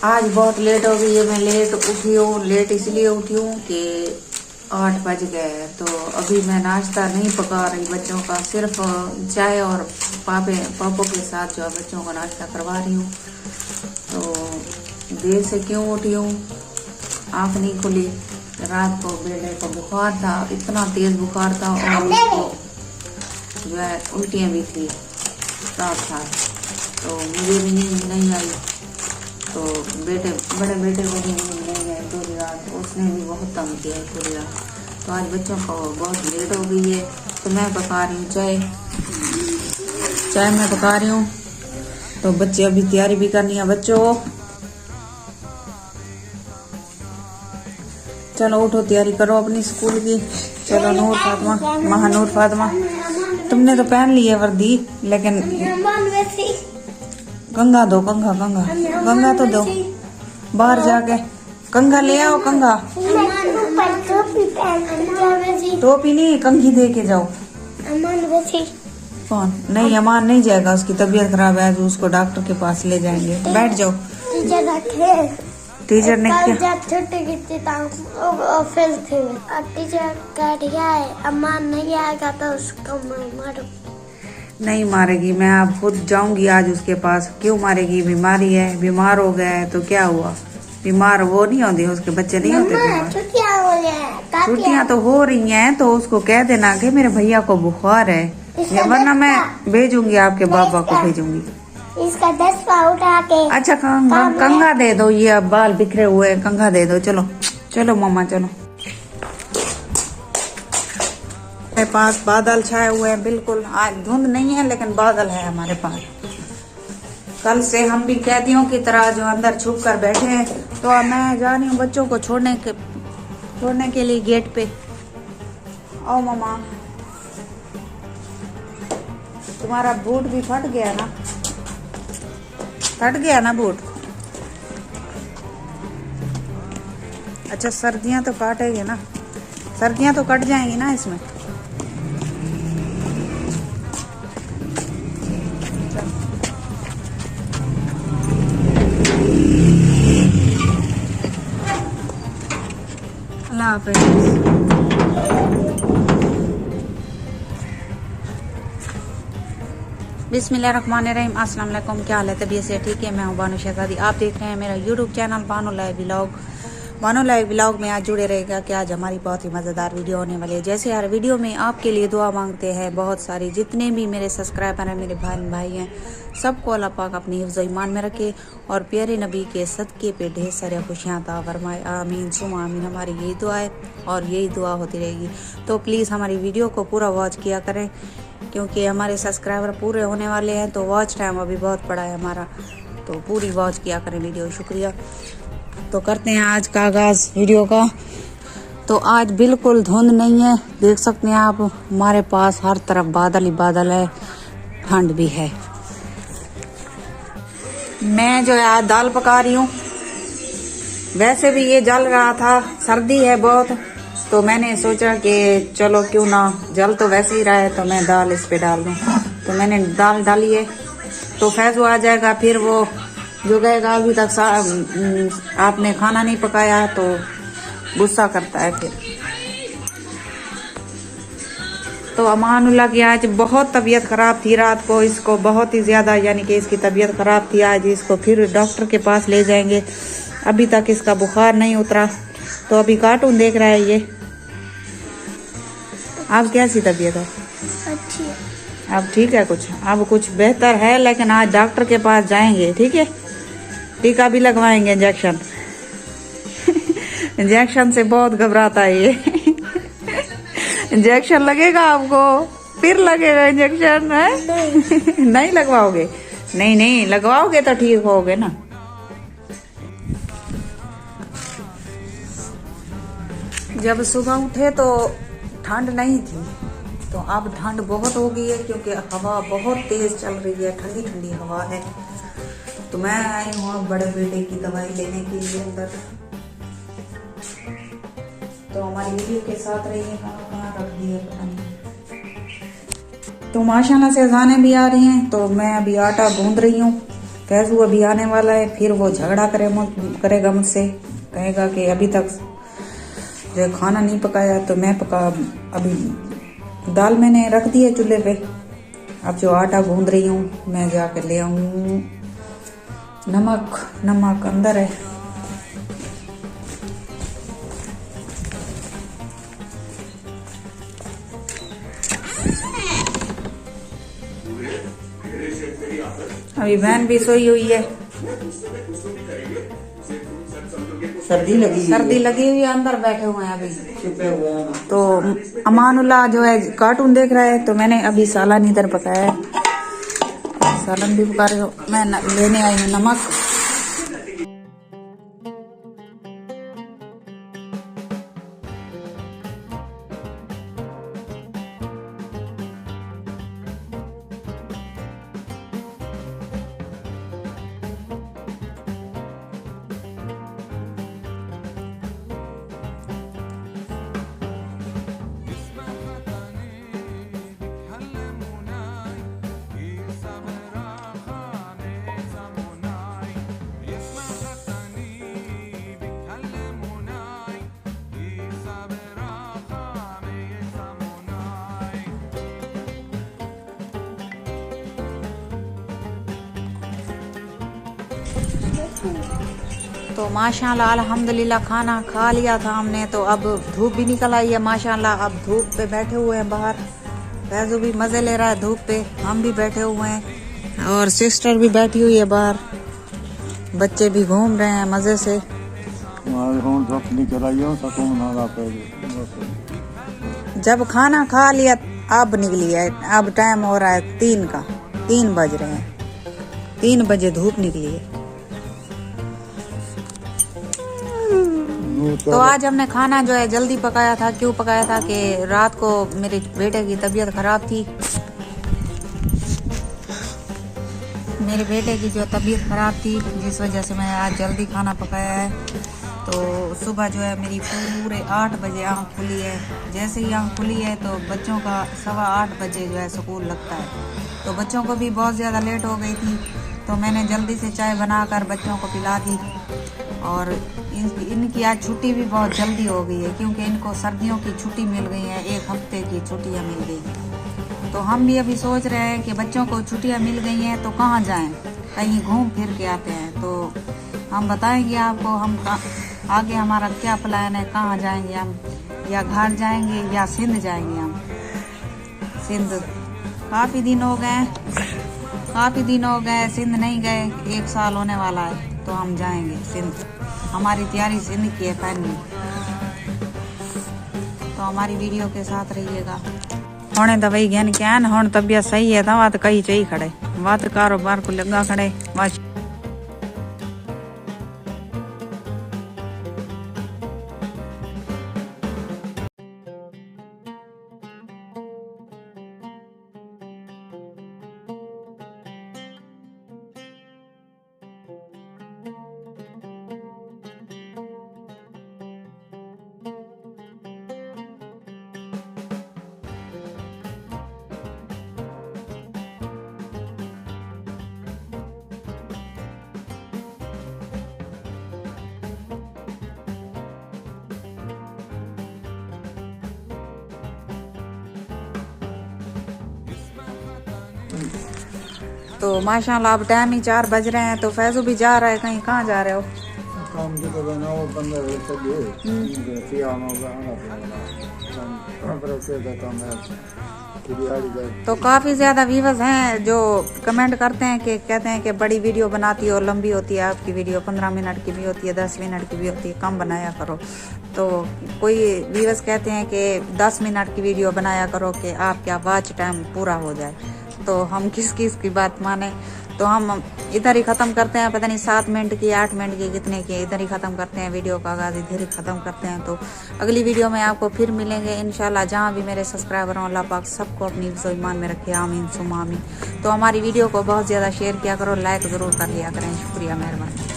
आज बहुत लेट हो गई है, मैं लेट उठी हूँ। लेट इसलिए उठी हूँ कि 8 बज गए। तो अभी मैं नाश्ता नहीं पका रही बच्चों का, सिर्फ चाय और पापा के साथ जो बच्चों का नाश्ता करवा रही हूँ। तो देर से क्यों उठी हूँ, आँख नहीं खुली। रात को बेटे को बुखार था, इतना तेज बुखार था, और उसको जो है उल्टियाँ भी थी साथ साथ। तो मुझे भी नींद नहीं आई, तो बड़े बेटे को भी नींद नहीं आई पूरी रात। उसने भी बहुत तंग किया है पूरी रात। तो आज बच्चों को बहुत लेट हो गई है, तो मैं पका रही हूँ चाय मैं पका रही हूँ। तो बच्चे अभी तैयारी भी करनी है। बच्चों चलो उठो, तैयारी करो अपनी स्कूल की। चलो नूर फातिमा, महानूर फातिमा, तुमने तो पहन ली है वर्दी, लेकिन कंघा दो, कंघा तो दो। बाहर जाके कंघा ले आओ, कंघा। टोपी नहीं, कंघी दे के जाओ। कौन? नहीं, अमान नहीं जाएगा, उसकी तबीयत खराब है, तो उसको डॉक्टर के पास ले जाएंगे। बैठ जाओ। टीचर ने क्या? छुट्टी की ऑफिस थे, टीचर कह दिया है अमान नहीं आएगा तो उसको मारो। नहीं मारेगी, मैं अब खुद जाऊंगी आज उसके पास। क्यों मारेगी? बीमारी है, बीमार हो गया है तो क्या हुआ? बीमार वो नहीं होती, उसके बच्चे नहीं होते बीमार। छुट्टियाँ तो हो रही हैं, तो उसको कह देना कि मेरे भैया को बुखार है, वरना मैं भेजूंगी, आपके बाबा को भेजूंगी। इसका 10 पाउच आके। अच्छा कंघा दे दो, ये अब बाल बिखरे हुए हैं, कंघा दे दो। चलो चलो मामा चलो। मेरे पास बादल छाए हुए हैं, बिल्कुल आज धुंध नहीं है, लेकिन बादल है हमारे पास। कल से हम भी कैदियों की तरह जो अंदर छुप कर बैठे हैं। तो मैं जा रही हूँ बच्चों को छोड़ने के लिए गेट पे। आओ मामा, तुम्हारा बूट भी फट गया ना? फट गया ना बूट? अच्छा सर्दियां तो काटेंगे ना, सर्दियां तो कट जाएंगी ना इसमें। अल्लाह हाफिज़। बिस्मिल्लाहिर्रहमानिर्रहीम। अस्सलाम वालेकुम। क्या हाल है? तबीयत से ठीक है? मैं हूँ बानो शहजादी। आप देख रहे हैं मेरा YouTube channel Bano live vlog. Bano live vlog में आज जुड़े रहेगा कि आज हमारी बहुत ही मज़ेदार वीडियो होने वाली है। जैसे यार वीडियो में आपके लिए दुआ मांगते हैं बहुत सारी, जितने भी मेरे सब्सक्राइबर हैं, मेरे बहन भाई हैं, सबको अल्लाह पाक अपनी हिफ्ज़ ईमान में रखे और प्यारे नबी के सदक़े पे ढेर सारी खुशियाँ अता फरमाए। आमीन सुम्मा आमीन। हमारी यही दुआ है और यही दुआ होती रहेगी। तो प्लीज़ हमारी वीडियो को पूरा वॉच किया करें, क्योंकि हमारे सब्सक्राइबर पूरे होने वाले हैं, तो वॉच टाइम अभी बहुत बड़ा है हमारा, तो पूरी वॉच किया करें वीडियो। शुक्रिया। तो करते हैं आज का आगाज़ वीडियो का। तो आज बिल्कुल धुंध नहीं है, देख सकते हैं आप, हमारे पास हर तरफ बादल ही बादल है, ठंड भी है। मैं जो है आज दाल पका रही हूँ। वैसे भी ये जल रहा था, सर्दी है बहुत, तो मैंने सोचा कि चलो क्यों ना, जल तो वैसे ही रहा है, तो मैं दाल इस पे डाल दूँ। तो मैंने दाल डाली है। तो फैज़ आ जाएगा, फिर वो जो गएगा अभी तक आपने खाना नहीं पकाया, तो गुस्सा करता है फिर। तो अमानुल्लाह की आज बहुत तबीयत ख़राब थी रात को, इसको बहुत ही ज़्यादा, यानी कि इसकी तबीयत ख़राब थी। आज इसको फिर डॉक्टर के पास ले जाएंगे। अभी तक इसका बुखार नहीं उतरा, तो अभी कार्टून देख रहा है ये। अब कैसी तबीयत है? अच्छी है। अब ठीक है, अब कुछ बेहतर है, लेकिन आज डॉक्टर के पास जाएंगे, ठीक है? टीका भी लगवाएंगे, इंजेक्शन इंजेक्शन से बहुत घबराता है ये इंजेक्शन लगेगा आपको? फिर लगेगा इंजेक्शन है? नहीं लगवाओगे? नहीं लगवाओगे तो ठीक होगे ना। जब सुबह उठे तो ठंड नहीं थी, तो अब ठंड बहुत हो गई है, क्योंकि हवा बहुत तेज चल रही है, ठंडी ठंडी हवा है। तो मैं आई हूँ बड़े बेटे की दवाई लेने के लिए अंदर। तो हमारी वीडियो के साथ रहिए। कहाँ रख दी है पता नहीं। तो माशाल्लाह से अज़ानें भी आ रही हैं, तो मैं अभी आटा गूंद रही हूँ। फैजू अभी आने वाला है, फिर वो झगड़ा करेगा मुझसे, कहेगा कि अभी तक जो खाना नहीं पकाया तो मैं पका। अभी दाल मैंने रख दी है चूल्हे पे, अब जो आटा गूंद रही हूँ मैं जाकर ले आऊँ। नमक अंदर है। अभी बहन भी सोई हुई है, सर्दी लगी हुई है, अंदर बैठे हुए हैं अभी। तो अमानुल्लाह जो है कार्टून देख रहा है, तो मैंने अभी सालन इधर पकाया है, सालन भी पका रही हूँ। मैं लेने आई हूँ नमक। तो माशाल्लाह अल्हम्दुलिल्लाह खाना खा लिया था हमने। तो अब धूप भी निकल आई है माशाल्लाह, अब धूप पे बैठे हुए हैं बाहर। फैजू भी मज़े ले रहा है धूप पे, हम भी बैठे हुए हैं और सिस्टर भी बैठी हुई है बाहर। बच्चे भी घूम रहे हैं मज़े से। जब खाना खा लिया अब निकली है, अब टाइम हो रहा है 3 का, 3 बज रहे हैं, 3 बजे धूप निकली है। तो आज हमने खाना जो है जल्दी पकाया था। क्यों पकाया था कि रात को मेरे बेटे की तबीयत खराब थी। मेरे बेटे की जो तबीयत खराब थी, जिस वजह से मैंने आज जल्दी खाना पकाया है। तो सुबह जो है मेरी पूरे 8 बजे आँख खुली है। जैसे ही आँख खुली है तो बच्चों का 8:15 बजे जो है स्कूल लगता है। तो बच्चों को भी बहुत ज़्यादा लेट हो गई थी, तो मैंने जल्दी से चाय बनाकर बच्चों को पिला दी। और इनकी आज छुट्टी भी बहुत जल्दी हो गई है, क्योंकि इनको सर्दियों की छुट्टी मिल गई है, 1 हफ्ते की छुट्टियाँ मिल गई। तो हम भी अभी सोच रहे हैं कि बच्चों को छुट्टियाँ मिल गई हैं तो कहाँ जाएं, कहीं घूम फिर के आते हैं। तो हम बताएंगे आपको हम आगे हमारा क्या प्लान है, कहाँ जाएंगे हम, या घाट जाएंगे या सिंध जाएंगे हम। सिंध काफ़ी दिन हो गए सिंध नहीं गए, 1 साल होने वाला है, तो हम जाएंगे सिंध। हमारी तैयारी सिंध की है फाइनली। तो हमारी वीडियो के साथ रहिएगा। होने दवाई ज्ञान क्या है, होने तबीयत सही है तो बात कहीं चाहिए खड़े, बात कारोबार को लगा खड़े बस। तो माशाल्लाह अब टाइम ही 4 बज रहे हैं। तो फैजू भी जा रहा है कहीं। कहाँ जा रहे हो? काम की तो बनाओ बंदा तो काफ़ी ज़्यादा व्यूअर्स हैं जो कमेंट करते हैं कि कहते हैं कि बड़ी वीडियो बनाती हो, लंबी होती है आपकी वीडियो, 15 मिनट की भी होती है, 10 मिनट की भी होती है, कम बनाया करो। तो कोई व्यूअर्स कहते हैं कि 10 मिनट की वीडियो बनाया करो कि आपका वॉच टाइम पूरा हो जाए। तो हम किस की बात माने, तो हम इधर ही ख़त्म करते हैं। पता नहीं 7 मिनट की 8 मिनट की कितने की, इधर ही ख़त्म करते हैं वीडियो का आगाज़, इधर ही ख़त्म करते हैं। तो अगली वीडियो में आपको फिर मिलेंगे इंशाल्लाह। जहाँ भी मेरे सब्सक्राइबर हों, अल्लाह पाक सबको अपनी ईमान में रखे, आमीन सुम्मा आमीन। तो हमारी वीडियो को बहुत ज़्यादा शेयर किया करो, लाइक ज़रूर कर लिया करें। शुक्रिया, मेहरबानी।